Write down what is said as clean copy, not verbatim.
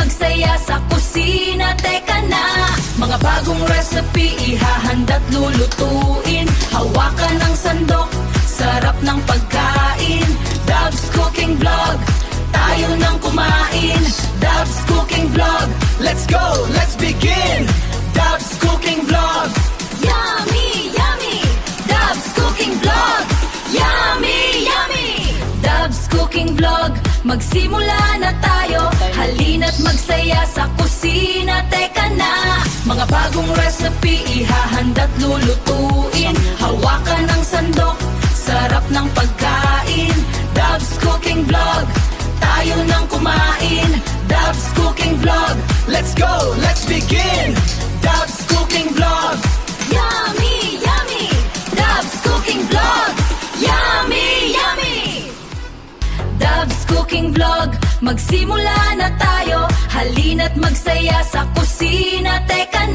magsaya sa kusina. Teka na, mga bagong recipe ihahanda't lulutuin. Hawakan ng sandok, sarap ng pagkain. Dabs Cooking Vlog, tayo nang kumain. Dabs Cooking Vlog, let's go, let's begin. Dabs Cooking Vlog, yummy, yummy. Dabs Cooking Vlog, yummy, yummy. Dabs Cooking Vlog, magsimula na tayo. Halina't magsaya sa kusina. Teka na, mga bagong recipe ihahanda't lulutuin. Hawakan ng sandok, sarap ng pagkain. Dabs Cooking Vlog, tayo nang kumain. Dabs Cooking Vlog, let's go, let's begin. Dabs Cooking Vlog, yummy, yummy. Dabs Cooking Vlog, yummy, yummy. Dabs Cooking Vlog, magsimula na tayo. Halina't magsaya sa kusina. Teka